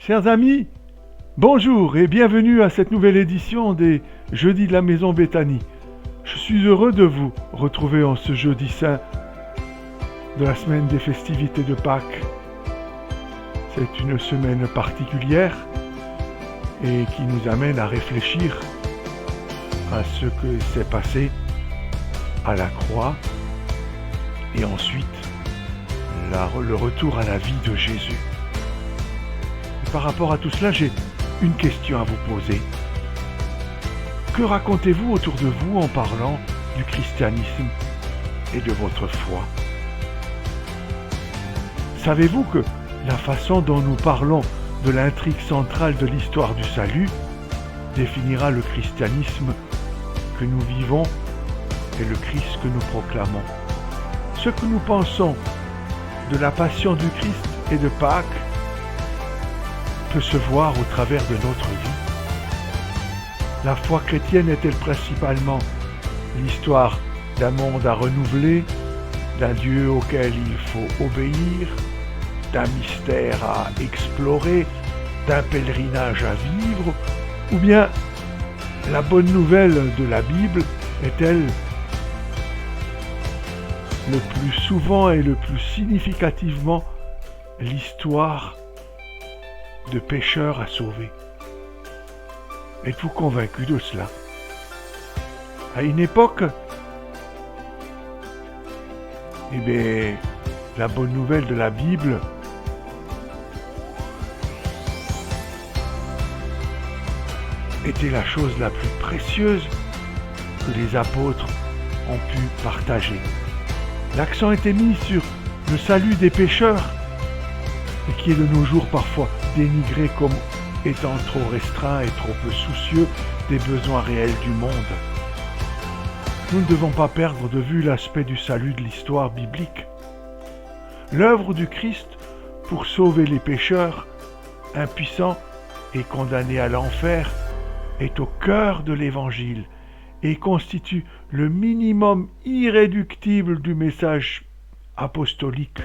Chers amis, bonjour et bienvenue à cette nouvelle édition des Jeudis de la Maison Béthanie. Je suis heureux de vous retrouver en ce jeudi saint de la semaine des festivités de Pâques. C'est une semaine particulière et qui nous amène à réfléchir à ce que s'est passé à la croix et ensuite le retour à la vie de Jésus. Et par rapport à tout cela, j'ai une question à vous poser. Que racontez-vous autour de vous en parlant du christianisme et de votre foi? Savez-vous que la façon dont nous parlons de l'intrigue centrale de l'histoire du salut définira le christianisme que nous vivons et le Christ que nous proclamons? Ce que nous pensons de la passion du Christ et de Pâques peut se voir au travers de notre vie. La foi chrétienne est-elle principalement l'histoire d'un monde à renouveler, d'un Dieu auquel il faut obéir, d'un mystère à explorer, d'un pèlerinage à vivre, ou bien la bonne nouvelle de la Bible est-elle le plus souvent et le plus significativement l'histoire de pécheurs à sauver? Êtes-vous convaincu de cela? À une époque, la bonne nouvelle de la Bible était la chose la plus précieuse que les apôtres ont pu partager. L'accent était mis sur le salut des pécheurs, et qui est de nos jours parfois dénigré comme étant trop restreint et trop peu soucieux des besoins réels du monde. Nous ne devons pas perdre de vue l'aspect du salut de l'histoire biblique. L'œuvre du Christ pour sauver les pécheurs, impuissants et condamnés à l'enfer, est au cœur de l'Évangile et constitue le minimum irréductible du message apostolique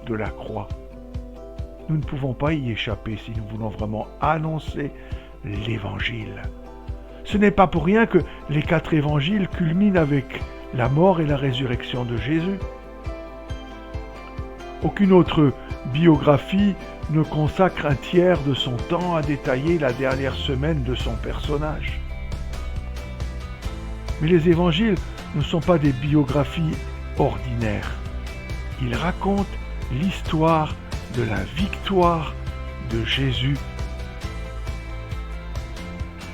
de la croix. Nous ne pouvons pas y échapper si nous voulons vraiment annoncer l'Évangile. Ce n'est pas pour rien que les 4 évangiles culminent avec la mort et la résurrection de Jésus. Aucune autre biographie ne consacre un tiers de son temps à détailler la dernière semaine de son personnage. Mais les évangiles ne sont pas des biographies ordinaires. Ils racontent l'histoire de la victoire de Jésus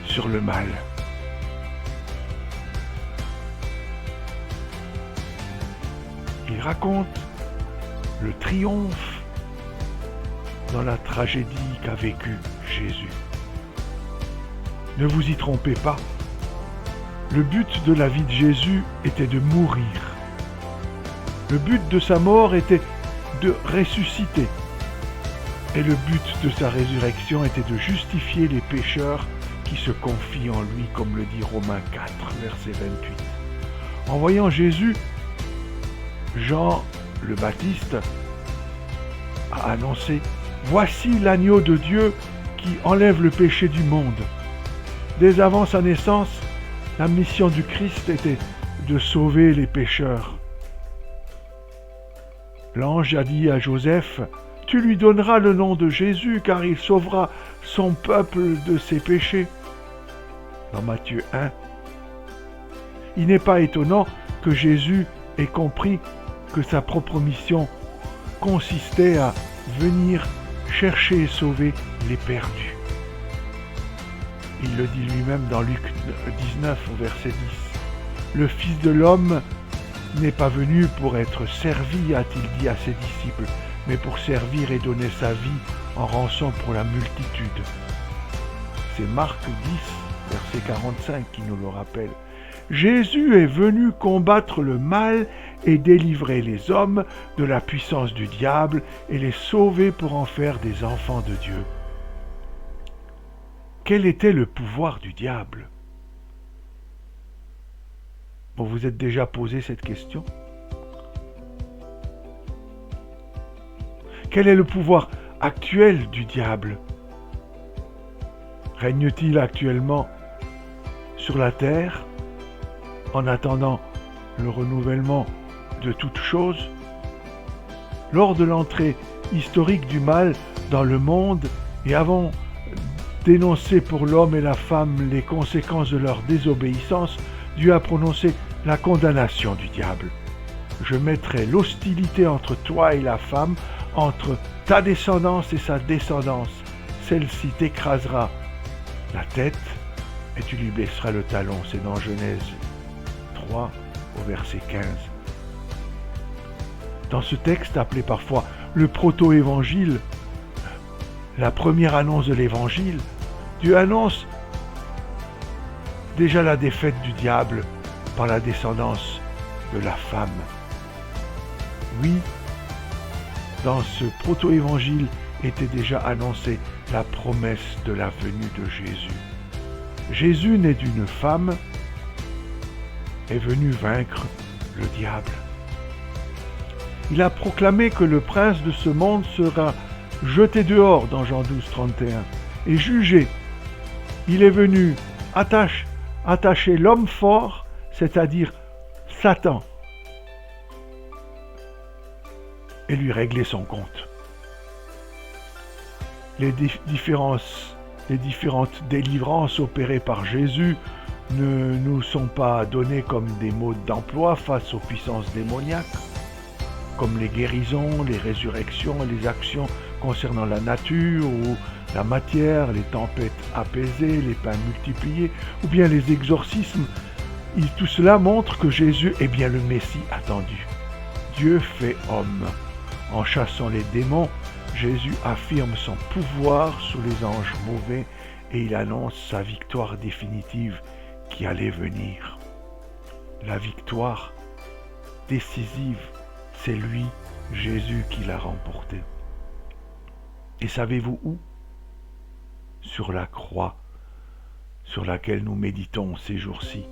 sur le mal. Ils racontent le triomphe dans la tragédie qu'a vécue Jésus. Ne vous y trompez pas. Le but de la vie de Jésus était de mourir. Le but de sa mort était de ressusciter. Et le but de sa résurrection était de justifier les pécheurs qui se confient en lui, comme le dit Romains 4, verset 28. En voyant Jésus, Jean le Baptiste a annoncé « Voici l'agneau de Dieu qui enlève le péché du monde ». Dès avant sa naissance, la mission du Christ était de sauver les pécheurs. L'ange a dit à Joseph « Tu lui donneras le nom de Jésus, car il sauvera son peuple de ses péchés. » Dans Matthieu 1. Il n'est pas étonnant que Jésus ait compris que sa propre mission consistait à venir chercher et sauver les perdus. Il le dit lui-même dans Luc 19, verset 10. « Le Fils de l'homme n'est pas venu pour être servi, a-t-il dit à ses disciples, mais pour servir et donner sa vie en rançon pour la multitude. » C'est Marc 10, verset 45 qui nous le rappelle. Jésus est venu combattre le mal et délivrer les hommes de la puissance du diable et les sauver pour en faire des enfants de Dieu. Quel était le pouvoir du diable? Vous vous êtes déjà posé cette question? Quel est le pouvoir actuel du diable? Règne-t-il actuellement sur la terre en attendant le renouvellement de toutes choses? Lors de l'entrée historique du mal dans le monde et avant d'énoncer pour l'homme et la femme les conséquences de leur désobéissance, Dieu a prononcé la condamnation du diable. Je mettrai l'hostilité entre toi et la femme, entre ta descendance et sa descendance. Celle-ci t'écrasera la tête et tu lui blesseras le talon. C'est dans Genèse 3 au verset 15. Dans ce texte appelé parfois le proto-évangile, la première annonce de l'évangile, Dieu annonce déjà la défaite du diable par la descendance de la femme. Oui, dans ce proto-évangile était déjà annoncée la promesse de la venue de Jésus. Jésus, né d'une femme, est venu vaincre le diable. Il a proclamé que le prince de ce monde sera jeté dehors dans Jean 12, 31 et jugé. Il est venu attacher l'homme fort, c'est-à-dire Satan, et lui régler son compte. Les différentes délivrances opérées par Jésus ne nous sont pas données comme des modes d'emploi face aux puissances démoniaques, comme les guérisons, les résurrections, les actions concernant la nature ou la matière, les tempêtes apaisées, les pains multipliés, ou bien les exorcismes. Tout cela montre que Jésus est bien le Messie attendu. Dieu fait homme. En chassant les démons, Jésus affirme son pouvoir sur les anges mauvais et il annonce sa victoire définitive qui allait venir. La victoire décisive, c'est lui, Jésus, qui l'a remportée. Et savez-vous où? Sur la croix, sur laquelle nous méditons ces jours-ci.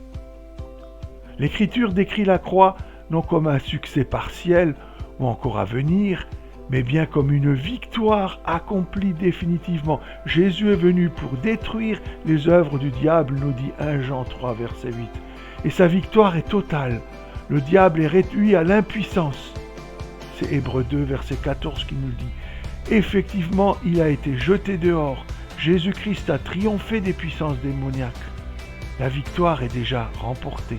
L'Écriture décrit la croix non comme un succès partiel ou encore à venir, mais bien comme une victoire accomplie définitivement. Jésus est venu pour détruire les œuvres du diable, nous dit 1 Jean 3, verset 8. Et sa victoire est totale. Le diable est réduit à l'impuissance. C'est Hébreux 2, verset 14 qui nous le dit. Effectivement, il a été jeté dehors. Jésus-Christ a triomphé des puissances démoniaques. La victoire est déjà remportée.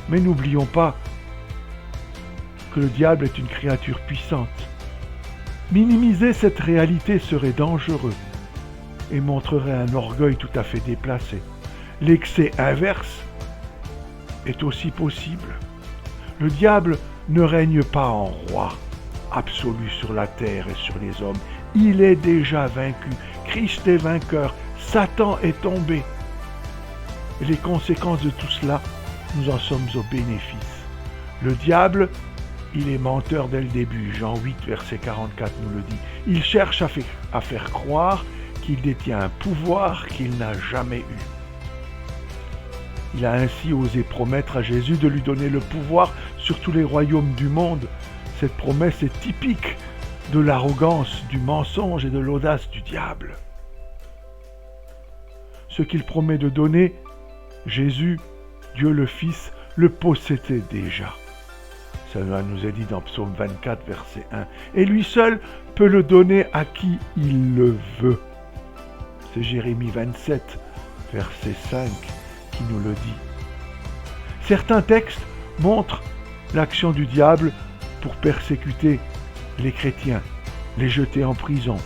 Mais n'oublions pas que le diable est une créature puissante. Minimiser cette réalité serait dangereux et montrerait un orgueil tout à fait déplacé. L'excès inverse est aussi possible. Le diable ne règne pas en roi absolu sur la terre et sur les hommes. Il est déjà vaincu. Christ est vainqueur. Satan est tombé. Et les conséquences de tout cela, nous en sommes au bénéfice. Le diable, il est menteur dès le début. Jean 8, verset 44 nous le dit. Il cherche à faire croire qu'il détient un pouvoir qu'il n'a jamais eu. Il a ainsi osé promettre à Jésus de lui donner le pouvoir sur tous les royaumes du monde. Cette promesse est typique de l'arrogance, du mensonge et de l'audace du diable. Ce qu'il promet de donner, Jésus, Dieu le Fils, le possédait déjà. Cela nous est dit dans Psaume 24, verset 1. Et lui seul peut le donner à qui il le veut. C'est Jérémie 27, verset 5, qui nous le dit. Certains textes montrent l'action du diable pour persécuter les chrétiens, les jeter en prison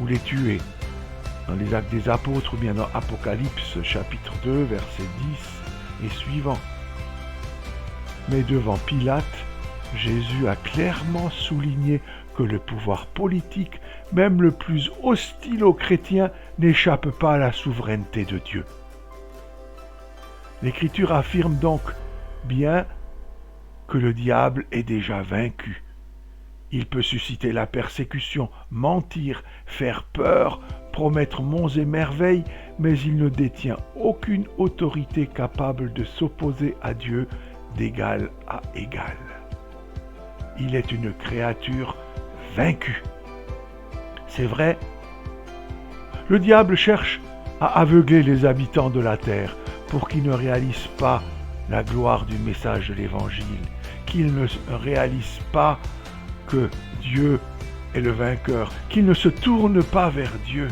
ou les tuer. Dans les Actes des Apôtres ou bien dans Apocalypse chapitre 2, verset 10 et suivant. Mais devant Pilate, Jésus a clairement souligné que le pouvoir politique, même le plus hostile aux chrétiens, n'échappe pas à la souveraineté de Dieu. L'Écriture affirme donc bien que le diable est déjà vaincu. Il peut susciter la persécution, mentir, faire peur, promettre monts et merveilles, mais il ne détient aucune autorité capable de s'opposer à Dieu d'égal à égal. Il est une créature vaincue. C'est vrai, Le diable cherche à aveugler les habitants de la terre pour qu'ils ne réalisent pas la gloire du message de l'Évangile, qu'ils ne réalisent pas que Dieu est le vainqueur, qu'ils ne se tournent pas vers Dieu.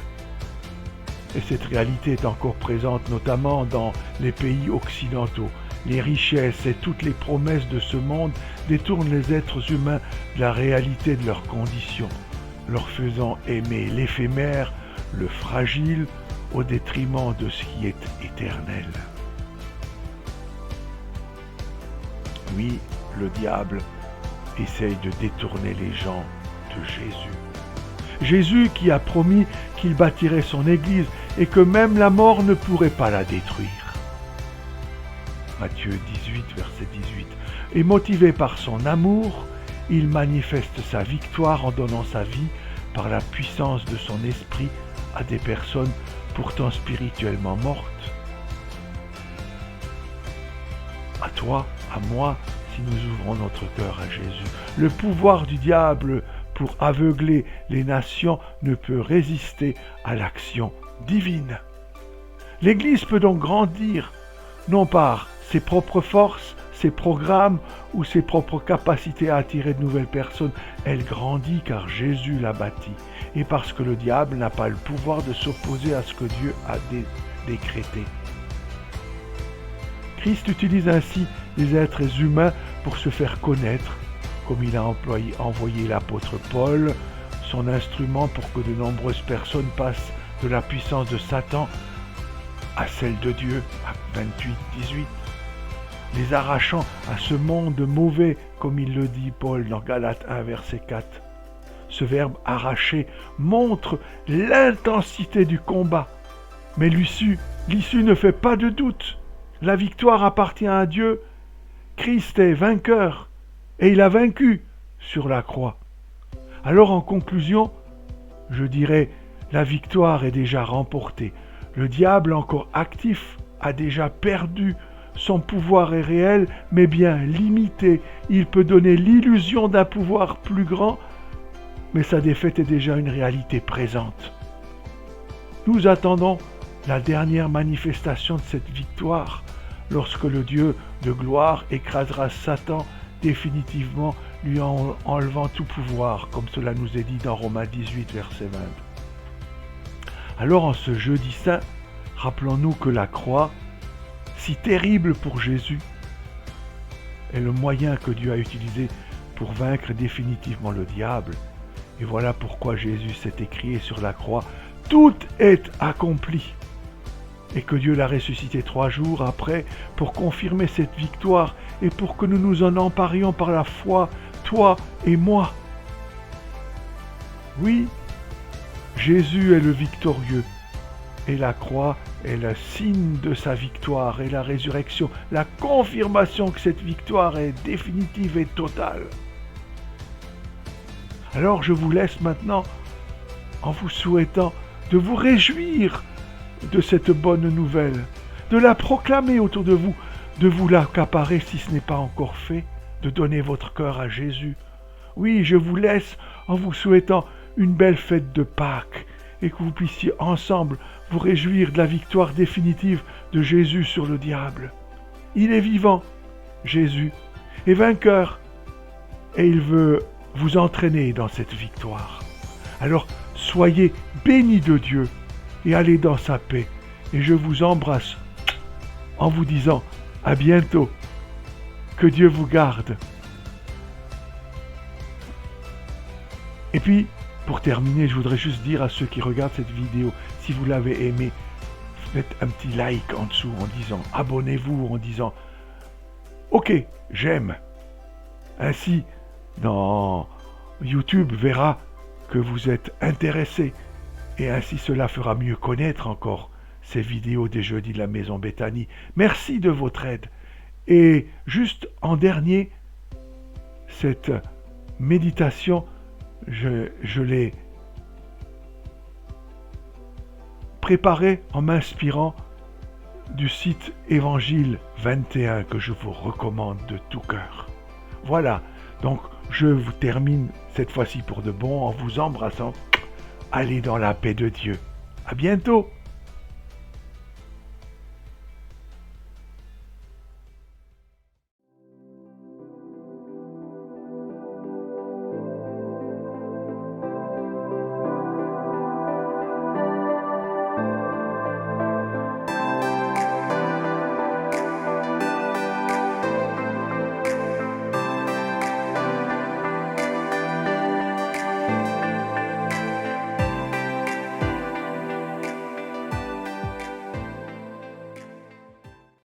Et cette réalité est encore présente notamment dans les pays occidentaux. Les richesses et toutes les promesses de ce monde détournent les êtres humains de la réalité de leurs conditions, leur faisant aimer l'éphémère, le fragile, au détriment de ce qui est éternel. Oui, le diable essaye de détourner les gens de Jésus. Jésus qui a promis qu'il bâtirait son Église et que même la mort ne pourrait pas la détruire. Matthieu 18, verset 18. Et motivé par son amour, il manifeste sa victoire en donnant sa vie par la puissance de son esprit à des personnes pourtant spirituellement mortes. À toi, à moi, si nous ouvrons notre cœur à Jésus. Le pouvoir du diable pour aveugler les nations ne peut résister à l'action divine. L'Église peut donc grandir, non par ses propres forces, ses programmes ou ses propres capacités à attirer de nouvelles personnes. Elle grandit car Jésus l'a bâtie et parce que le diable n'a pas le pouvoir de s'opposer à ce que Dieu a décrété. Christ utilise ainsi les êtres humains pour se faire connaître, comme il a envoyé l'apôtre Paul, son instrument pour que de nombreuses personnes passent de la puissance de Satan à celle de Dieu, Actes 28, 18. Les arrachant à ce monde mauvais, comme il le dit Paul dans Galates 1, verset 4. Ce verbe « arracher » montre l'intensité du combat. Mais l'issue ne fait pas de doute. La victoire appartient à Dieu. Christ est vainqueur et il a vaincu sur la croix. Alors en conclusion, je dirais, la victoire est déjà remportée. Le diable encore actif a déjà perdu. Son pouvoir est réel, mais bien limité. Il peut donner l'illusion d'un pouvoir plus grand, mais sa défaite est déjà une réalité présente. Nous attendons la dernière manifestation de cette victoire, lorsque le Dieu de gloire écrasera Satan définitivement, lui enlevant tout pouvoir, comme cela nous est dit dans Romains 18, verset 20. Alors en ce jeudi saint, rappelons-nous que la croix, si terrible pour Jésus, est le moyen que Dieu a utilisé pour vaincre définitivement le diable. Et voilà pourquoi Jésus s'est écrié sur la croix « Tout est accompli » et que Dieu l'a ressuscité 3 jours après pour confirmer cette victoire et pour que nous nous en emparions par la foi, toi et moi. Oui, Jésus est le victorieux et la croix est le signe de sa victoire et la résurrection, la confirmation que cette victoire est définitive et totale. Alors je vous laisse maintenant en vous souhaitant de vous réjouir de cette bonne nouvelle, de la proclamer autour de vous l'accaparer si ce n'est pas encore fait, de donner votre cœur à Jésus. Oui, je vous laisse en vous souhaitant une belle fête de Pâques et que vous puissiez ensemble vous réjouir de la victoire définitive de Jésus sur le diable. Il est vivant, Jésus, est vainqueur et il veut vous entraîner dans cette victoire. Alors, soyez bénis de Dieu et allez dans sa paix. Et je vous embrasse en vous disant à bientôt. Que Dieu vous garde. Et puis, pour terminer, je voudrais juste dire à ceux qui regardent cette vidéo, si vous l'avez aimée, faites un petit like en dessous en disant abonnez-vous, en disant ok, j'aime. Ainsi, dans YouTube verra que vous êtes intéressé et ainsi cela fera mieux connaître encore ces vidéos des jeudis de la Maison Béthanie. Merci de votre aide. Et juste en dernier, cette méditation, je l'ai préparée en m'inspirant du site Évangile 21 que je vous recommande de tout cœur. Voilà, donc je vous termine cette fois-ci pour de bon en vous embrassant. Allez dans la paix de Dieu. À bientôt.